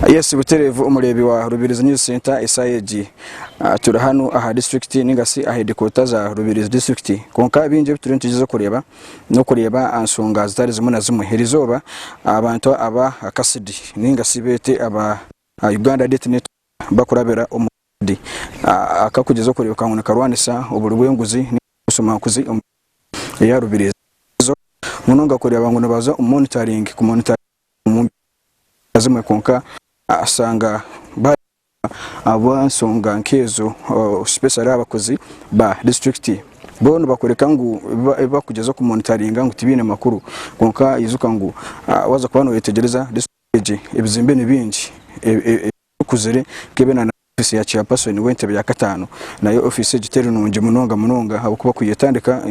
Yes, buterevu umurebi wa Rubirizi News Center SIG. Turi hano aha district ningasi aha headquarters za Rubirizi district. Konka binje turi ntigize kureba no kureba ansonga zitari zimwe na zimwe. Herizoba abantu aba Acasd ningasi bete aba Uganda Detention bakurabera umudi. Akakugeza kureba kanguna karwanisa uburwenguzi n'Obushumankuzi ya Rubirizi. Munonga kureba ngo nabaza monitoring ku monitor azimwe konka asanga ba abansonga nkezo special abakozi ba district bono bakoreka ngo bakugeza ku monitoring ngo tibine makuru konka izuka ngo waza kubano yetegereza district ibizimbe nibinji kuzere kebena na office ya chairperson wente bya katano nayo office giteri nunje munonga habukuba kuyetandika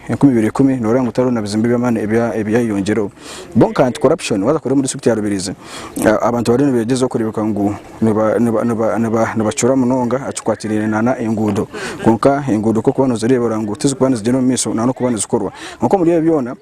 10 norango tarona bizimbe by'amane ebya yongero bonka anti corruption waza kore muri district ya Rubirizi abantu bari begezo kuribuka ngo nibacura munonga acukwatirire nana ingudo konka ingudo ko kubano zirebera ngo tuzikubana zigeno miso nano kubana zikorwa nko muri byona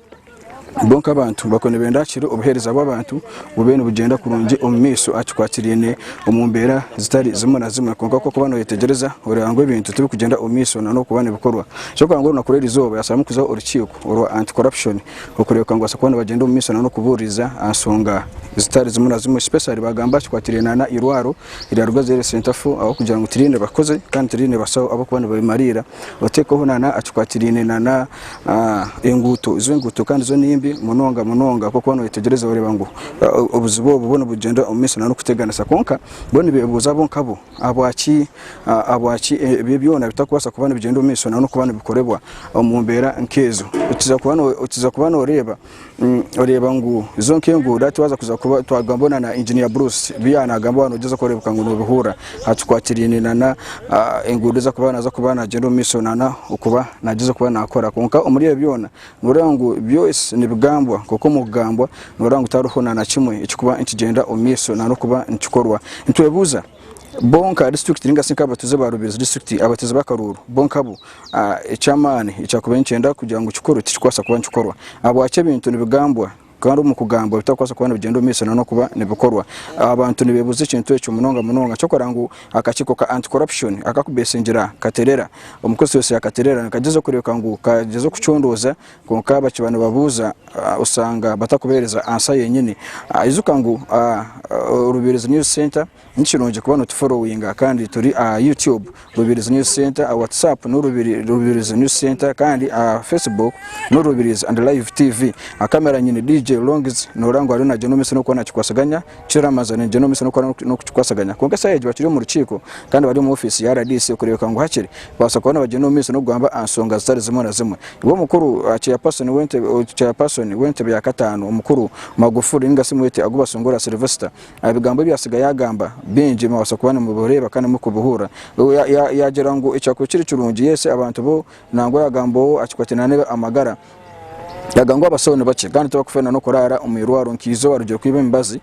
bonka abantu bakone benda kiro obuhereza abantu bubene bugenda kurunje omumiso acukwatirine umumbera zitari zimwe na zimwe konka ko kubano yetegereza urango ibintu tubi kugenda omumiso nano kubana bikorwa cyo kwangura nakurera izoba yasamu kuza urukiko oro anti corruption ukureka ngo asakwana bagenda omumiso nano kuburiza ansonga zitari zimwe na zimwe special bagamba acukwatirine na irwaro iri rugazere center fu aho kugira ngo tirinde bakoze kandi tirinde basaho abo kubana babimarira batekoho nana acukwatirine nana inguto izo nguto kandi zo ni munonga ko kwano yetegereza bareba ngo ubuzibo bubona bugenda umisa no kuteganisa konka bone bebuza bonkabo abwaci byona bitakubasa kubana bigenda umisa no kubana bikorebwa umumbera nkezo utiza kubana oreba ngo izo nkengo dati waza kuza kuba twagambona na engineer Bruce biyana agamba hano ugeze korebuka ngo nubuhura atwatirine nana ingudo za kubana agenda umisa nana ukuba nageze kubana akora konka umuriye byona nurango byose bigambwa koko mugambwa norango taruhona na kimwe ikikuba ikigenda omiso nano kuba nkikorwa ntwebuza bonka district ringasinka batuze ba Rubirizi district abateze bakaruru bonka bu icamane icakuba nkenda kugira ngo kikoro tikwasa kuba nkikorwa abo ace bintu nibigambwa kandi umukugamba bitakwasa kubana bigenda omiso nano kuba nibikorwa abantu nibebuze ikintu cyo munonga cyo korango akakiko ka anti corruption akakubesengira katerera umukozi wese yakaterera nakagezo kureka ngo kagezo kucondoza konka bakibana babuza usanga batakubereza ansa yenyine izuka ngo Rubirizi News Center nchirunje kubana tufollowinga kandi turi YouTube Rubirizi News Center WhatsApp no Rubirizi News Center kandi Facebook no Rubirizi and Live TV akamera nyine DJ Longiz norango ari na genomese no kwana kikwasaganya kiramazana genomese no kwana no kikwasaganya konka sayeje bakiri mu rukiko kandi bari mu office ya RDC kureka ngo hakiri basa kubona bagenomese no gwamba ansonga zitari zimwe na zimwe ibo mukuru chairperson wente bya katano umukuru Magufuli ingasi mwete agubasongora Sylvester abigambo byasigaye yagamba benje mabasa kubana mu bureba kandi mu kubuhura yagera ngo icyako kiri curungi yese abantu bo nango yagambo akikwatinane amagara yagangwa abasone bake kandi tubakufena no korara umuyirwaro nkizo warugero kwibembazi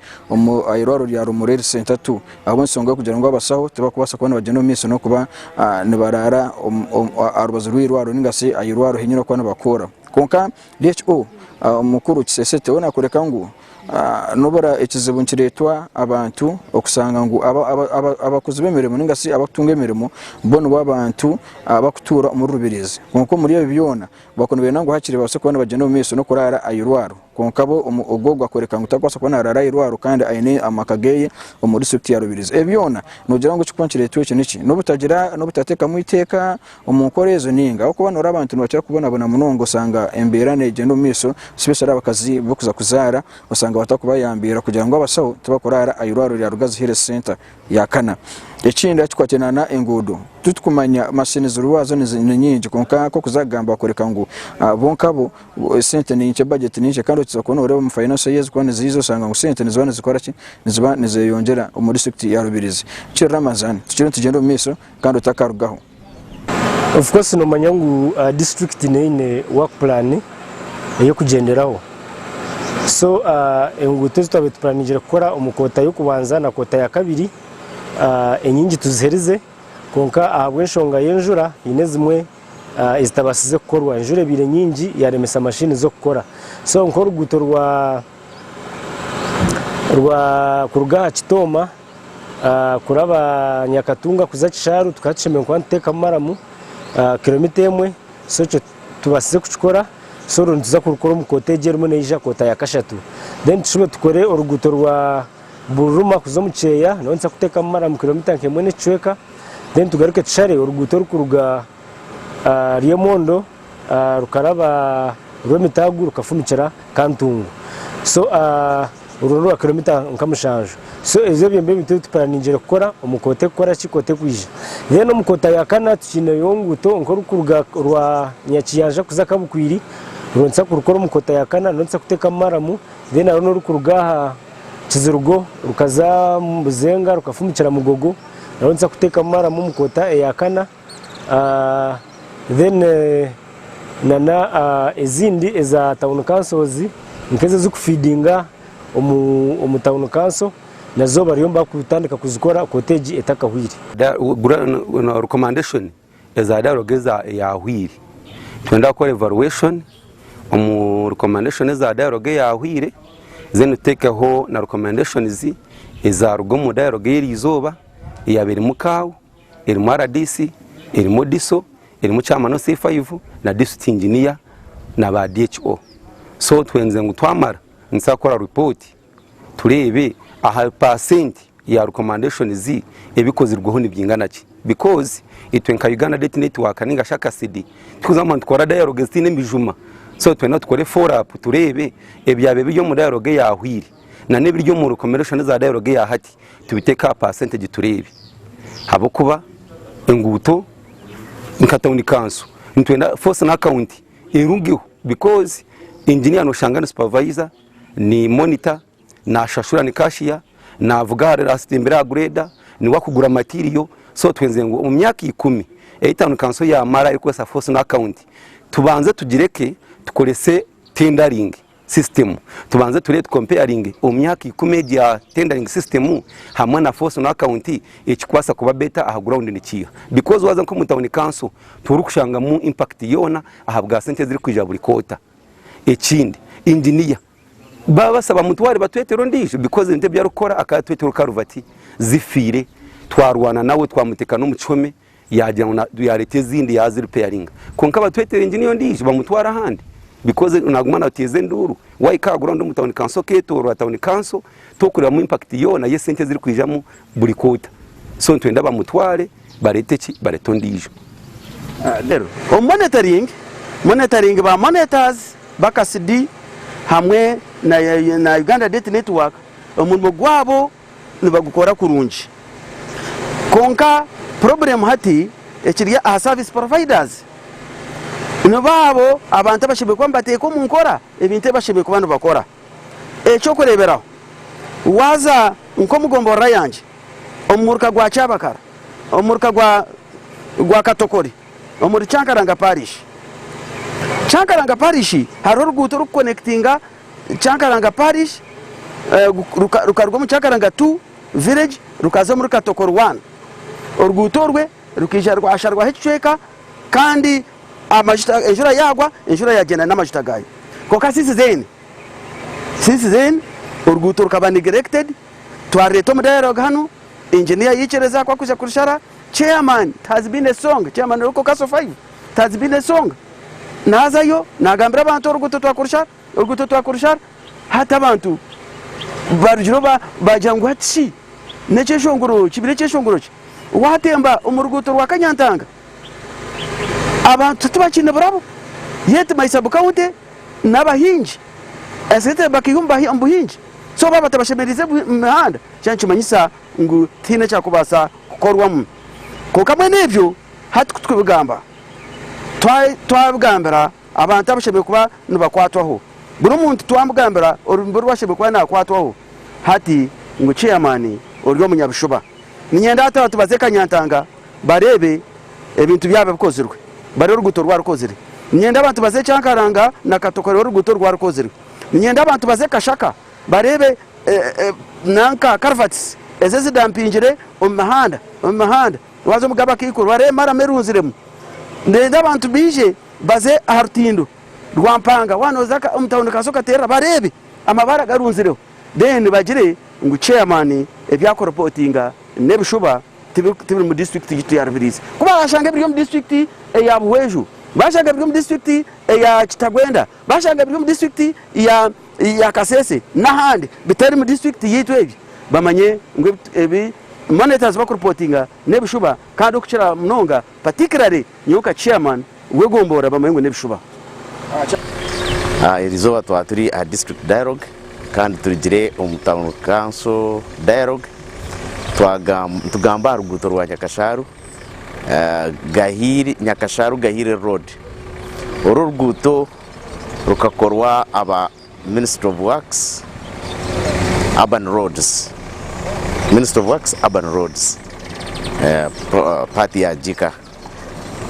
ayirwaro ya Rumureri Center 2 abo nsonga kugira ngo abasaho tubakubasa kubana bageno miso no kuba nibarara arubazo rwirwaro ningase ayirwaro hinyiro kwana bakora konka DHO mukuru kisesete wona kureka ngo nobora ekizibu nkiretwa abantu okusanga ngo abakozi bemeremo ningasi abatunga emeremo bono babantu abakutura mu Rubirizi konko muri byona bakono benango hakiri base kubana bagenda mu miso no kurara ayirwaro konkabo ogogwa koreka ngo takwasa kubana arara ayirwaro kandi ayine amakageye muri district ya Rubirizi ebyona nogira ngo kikwankiretwe iki no butagira no butateka mu iteka umukorezo ninga aho kubana abantu nbakira kubona bona munongo sanga emberane gendo miso special abakazi bokuza kuzara usanga batakuba yambira kugira ngo abasaho tubakorara ayirwaro ya Rugazi Health Center ya kana ekinda kikwatenana engudo tutukumanya mashinizo ruwazo ni nyingi konka ko kuzagamba koreka ngo bonkabo sente ni nke budget ni nke kandi tuzakona urebe mu finance years kone zizo sanga ngo sente nizibana zikora ki nizeyongera mu district ya Rubirizi cyo Ramazan tugenda mu miso kandi utakarugaho of course no manyangu district ne work plan yo kugenderaho so enguto tutabe tuplanije gukora umukota yo kubanza na kota ya kabiri enyingi tuziherize konka ahabwe nshonga yenjura inezimwe izitabasize gukorwa injure bire nyingi yaremesa mashini zo gukora so nkora ugutorwa rwa kuruga Kitoma kuraba Nyakatunga kuza Kisharu tukacemeye kwa nteka maramu kilometer emwe so cyo tubasize kuchikora so runtuza kurukora mu kotegera mu neja kota ya kashatu then tushime tukore uruguto rwa Buruma kuza mu Ceya nonsa kuteka maramu kilometer nkemwe ne chweka then tugaruke tushare uruguto rukuruga Riemondo rukaraba Rwemitagu rukafumikira Kantungu so ururu kilometer nkamushanjo so ezo byembe bitu tuparaningire gukora umukote gukora kikote kwije then umukota ya kana tukine yonguto nkorukuruga rwa Nyakiyanja kuza Kabukwiri ronsa kurukora umukota ya kana nonsa kuteka maramu then arono rukuruga Kizirugo rukaza Muzenga rukafumikira Mugogo ronsa kuteka maramu umukota ya kana then nana ezindi eza town councils nkeze zukufeedinga town council nazo bariyomba kutandika kuzikora cottage etakahwiri recommendation eza dialogue ya hwiri twenda ko evaluation recommendation eza dialogue ya hwiri then tekeho na recommendations eza rugomo dialogue yirizoba yabiri mukawu iri mu RDC iri mu diso iri mu cyamano C5 na district engineer na ba DHO so twenze ngo twamara nsakora report turebe aha percent ya recommendations ebikozirwaho nibyingana ki because itwenka Uganda Date Network ninga Acasd tukuzama twakora dialogue zine mbijuma so twena tukore follow up turebe ebyabe byo mu dialogue ya hwiri na nebiryo mu recommendation za dialogue ya hati tubiteka percentage turebe habo kuba enguto nkatawuni kanso ntwenda force na account irungiho because engineer no shangana supervisor ni monitor na shashura ni cashier na avugare asitembera grade ni wakugura material so twenze ngo mu myaka 10 eitanu kanso ya mara iko sa force na account tubanze tugireke tukolese tendering system tubanze turete comparing umyaka 10 ya tendering system hamwe na force na account ikikwasa kuba beta aha ground nikiya because waza ko mutawuni kanso turi kushanga mu impact yona ahabwa sente ziri kwija buri kota ekindi engineer baba saba mutware batwetero ndije because nte bya rukora akatwetero karuvati zifire twarwana nawe twamuteka no mucome yajya yarete zindi yazi repairing konka batwetero engineer ndije bamutwara handi because nagumana uteze nduru wayikagura ndo mutawuni kanso keto ratawuni kanso tokurira mu impact yona ye sente ziri kwijamo buri kota so ntwenda bamutware barete ki bareto ndije lero monitoring ba monitors Acasd hamwe na Uganda Date Network umuntu gwabo nibagukora kurunji konka problem hati ekiriya aha service providers nababo abantu bashibe kwamba teko munkora ebinte bashibe kubana bakora echo kureberaho waza nko mugombo rayanje omurka gwa Cyabakara omurka gwa Katokori omuri Cyankaranga parish haro ruguto ruconnectinga Cyankaranga parish rukarwa mu Cyankaranga 2 village rukaza muri Katokori 1 oruguto rwe rukija rwasharwa heceka kandi amajita enjura yagwa enjura yagenda n'amajita gayo koka sisi zen oruguto rukaba neglected twareto mu dialogue hano engineer yichereza kwa kuja kurishara chairman has been a song chairman ruko kaso 5 has been a song nazayo nagambira abantu oruguto twakurishara hata abantu barujiroba bajangwa tsi neceshongoro kibire ceshongoro watemba umuruguto rwa Kanyantanga abantu tubakine bravo yete maisabu kaunte nabahinji esete bakihumba ambuhinji so baba tabashemerize mihanda cyanchumanyisa ngo tine cyakubasa gukorwamo ko kamwe nevyo hati kutwibugamba twabugambira abantu abashebe kuba nubakwatwaho buri muntu twamugambira orumburu bashebe kuba nakwatwaho hati ngo chairman oryo munyabishuba ninyenda hata tubaze Kanyantanga barebe ebintu byabe bikozirwe bare uruguto rwarukozire ninyenda abantu baze Cyankaranga na Katokori uruguto rwarukozire ninyenda abantu baze Kashaka barebe nanka Carvats ezeze dampingire omahanda wazo mugaba kiko bare mara merunziremo ndenda abantu bije baze Hartindo rwampanga wanoza umtawundi kasoka tera barebe amabara garunzireho then bagire ngo chairman ebyako reportinga nebishuba tibiri mu district yitu ya Rubirizi kuba bashanga biri mu district ya Buhweju bashanga biri mu district ya Kitagwenda bashanga biri mu district ya Kasese n'ahandi bitari mu district yitu ebi bamanye ngo ebi monitors bako reportinga nebishuba kandi okuchira mnonga particularly nyoka chairman wegombora bamanye ngo nebishuba irizoba twaturi a district dialogue kandi turigire town council dialogue tugamba ruguto rwa Nyakasharu Nyakasharu Gahiri road ruguto rukakorwa aba Ministry of Works urban roads party ya Jika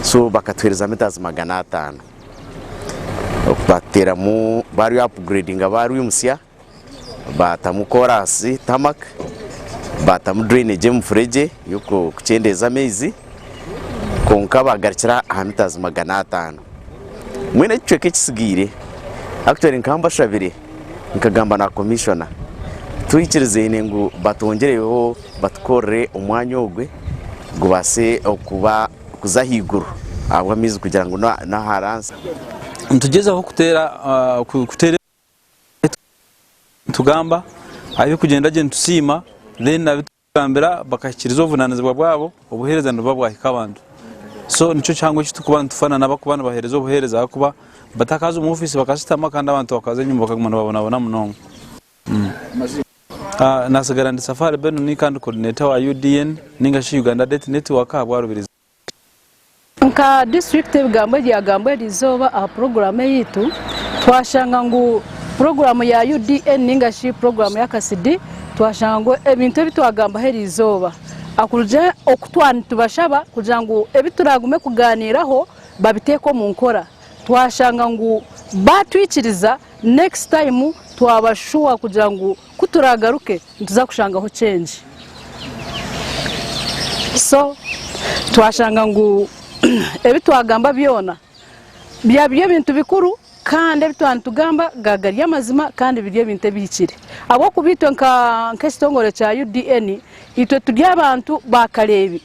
so bakatwereza meters 500 batera mu bari upgrading abari umusya batamu chorus tamak batamu drainage mfreje yuko kuchendeza amezi konka bagarikira meters 500 mwene cyo kisigire actually nkamba shabire nkagamba na commissioner tuyikirize inengo batongereho batukore umwanya ogwe gubase okuba kuzahiguru abamizi kugira ngo na haransa ntugezaho kutera tugamba ayo kugenda je ntusima then nabitugambira bakakirizo vunanizwa bwabo obuhereza ndo babwahika abantu so nico cyangwa cyo tukubana tufana nabakubana bahereza obuhereza kuba batakaza mu office bakasitama kandi abantu bakaza nyumba bakagumana babona munongo nasigara ndi Safari Beno ni kandi coordinator wa UDN ninga shi Uganda Date Network abwa Rubirizi nka district y'Agambwe rizoba a program yitu twashanga ngo program ya UDN ninga shi program ya Acasd twashanga ngo ebintu bitwagamba herizoba akuruje okutwani tubashaba kugira ngo ebituragume kuganiraho babiteko mu nkora twashanga ngo batwikiriza next time twabashuwa kugira ngo kuturagaruke ntuza kushangaho change so twashanga ngo ebitwagamba byona byabyo bintu bikuru kandi ebitwana tugamba gagari y'amazima kandi biryo bintu bikire abo kubitwa nka nk'estongore cya UDN itwe turi abantu bakarebi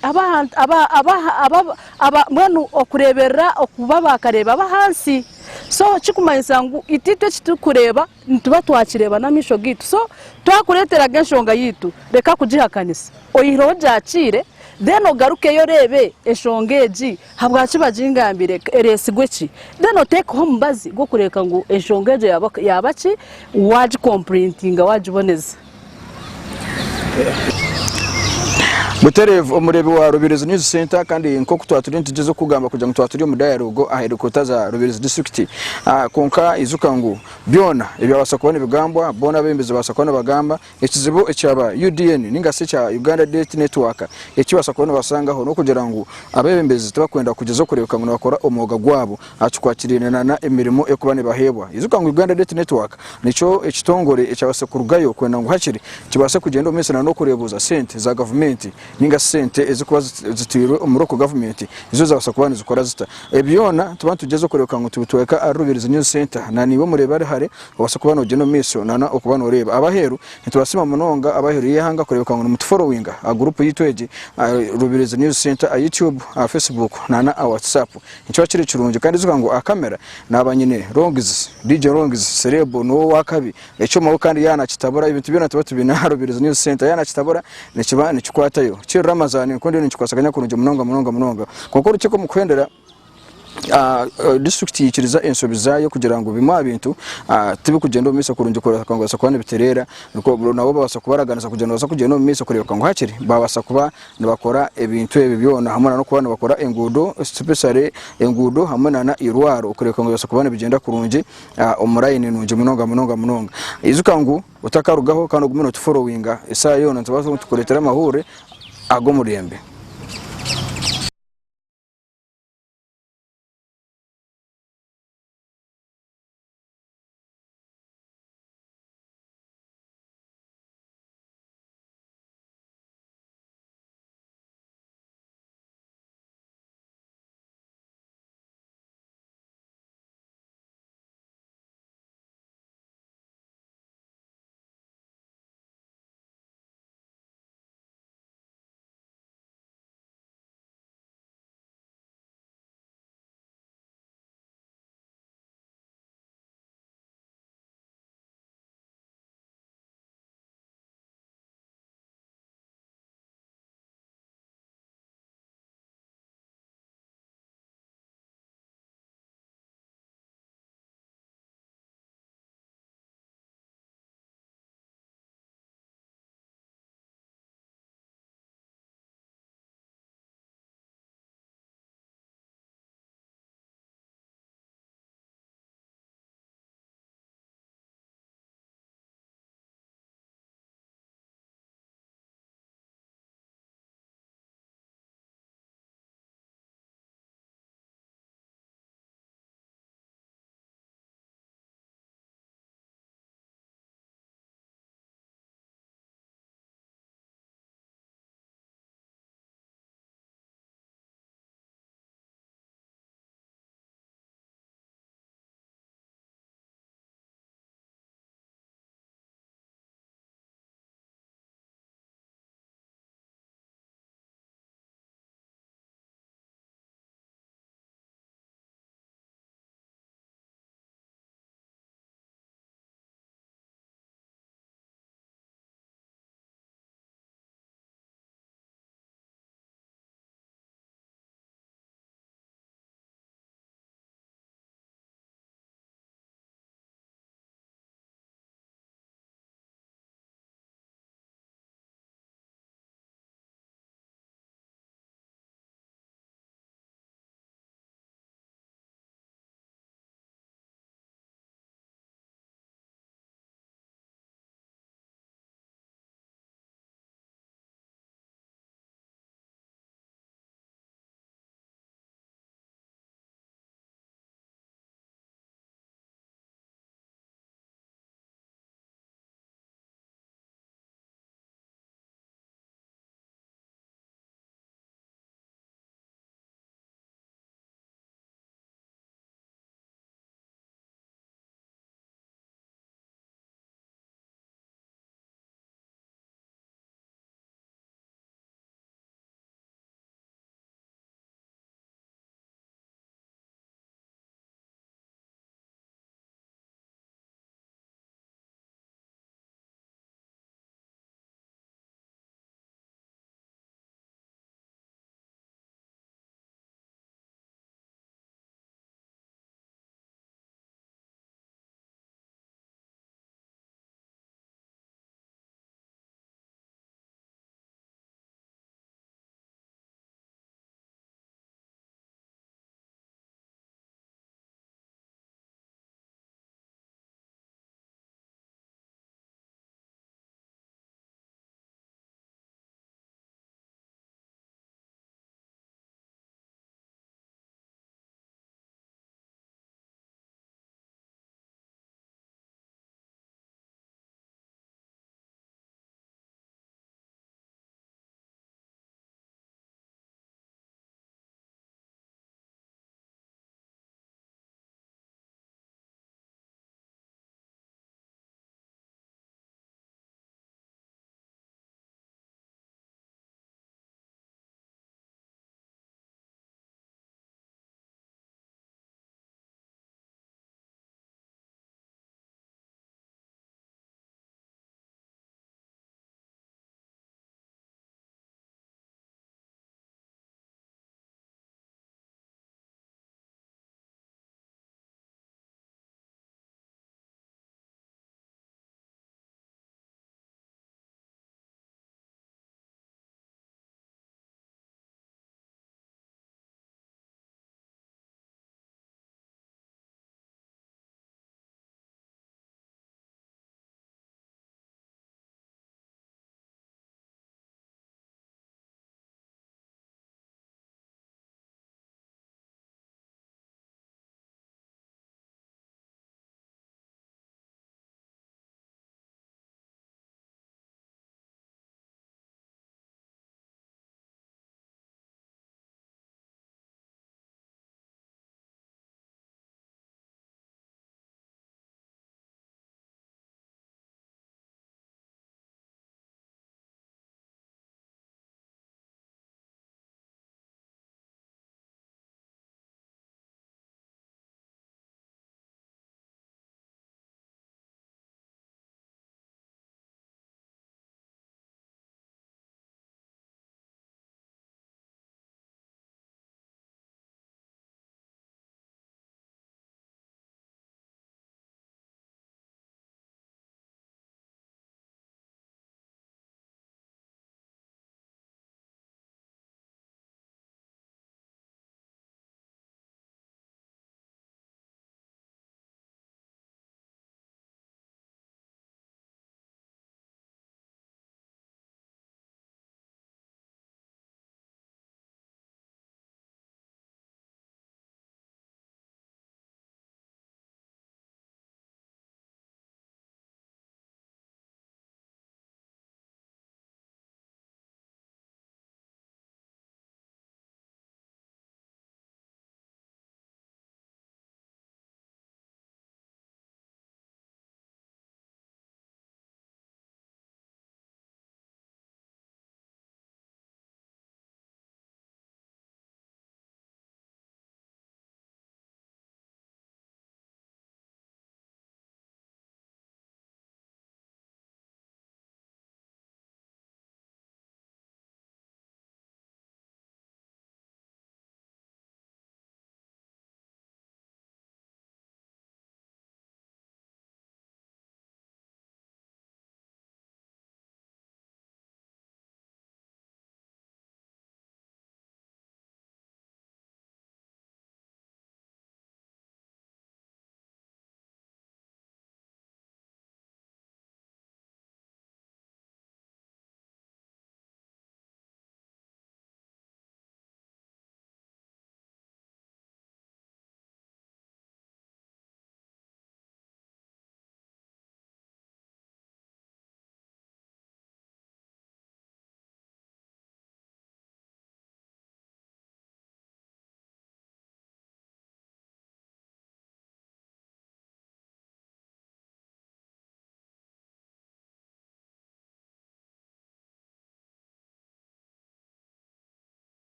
mwenu okurebera okuba bakareba abahansi so chikumayisa ngo ititwe kitukureba ntuba twakireba namisho gitu so twakuretera genshonga yitu reka kujihakanisa oyiro jakire then ogaruke yo rebe eshongeji habwachi bajingambire eresigweki then oteke home bazi go kureka ngo eshongeje yabachi waji comprintinga wajiboneza Buterev omurebe wa Rubirizi News Center kandi nko kutwaturi ntigezo kugamba kugira ngo twaturi mu dialogue aheruko za Rubirizi district konka izuka ngo byona ibyabasa kubona ibigambwa bona bembeze basa kubona bagamba ikizibo ecyaba UDN ninga se cya Uganda Date Network ekibasa kubona basangaho no kugira ngo abebembeze tubakwenda kugezo kureka ngo bakora umwuga gwabo acukwakirina na emirimo ekubane bahebwa izuka ngo Uganda Date Network nico ekitongore ecyabasa kurugayo kwenda ngo hakiri kibasa kugenda umesana no kurebuza sente za government ninga sente ezikuba zitirwe umuroko government izo zabasa kubana zikora zita ebyona tubantu tugezo kureka ngo tubitweka Rubirizi News Center na nibo mureba ari hare basa kubana ugeno miso nana okubana ureba abaheru ntitubasima munonga abaheru yehanga kureka ngo mutufollowing a group yitweje Rubirizi News Center a YouTube a Facebook nana a WhatsApp icyo kiri kirunje kandi zuka ngo a camera nabanyine Rongiz DJ Rongiz Serebo no wakabi echo mawo kandi yana kitabora ibintu byona tubatubina Rubirizi News Center yana kitabora nikibane kikwatayo cyo Ramazani kondi nikikwasaganya kurunje munonga kuko ruceko mukwendera district yikiriza ensobizayo kugira ngo bimwa bintu tibi kugenda mu miso kurunje kurasa kwangasa kwane biterera nuko nabo babasa kubaraganisa kugenda basa kugenda mu miso kureka ngo hakiri babasa kuba nibakora ebintu ebi byona hamwe no kubana bakora engudo specially engudo hamwe na irwaro kureka ngo basa kubana bigenda kurunje umurayini nunje munonga izuka ngo utakarugaho kandi ugumino tufollowinga isa yona nzabazo tukoretera mahure ago murembe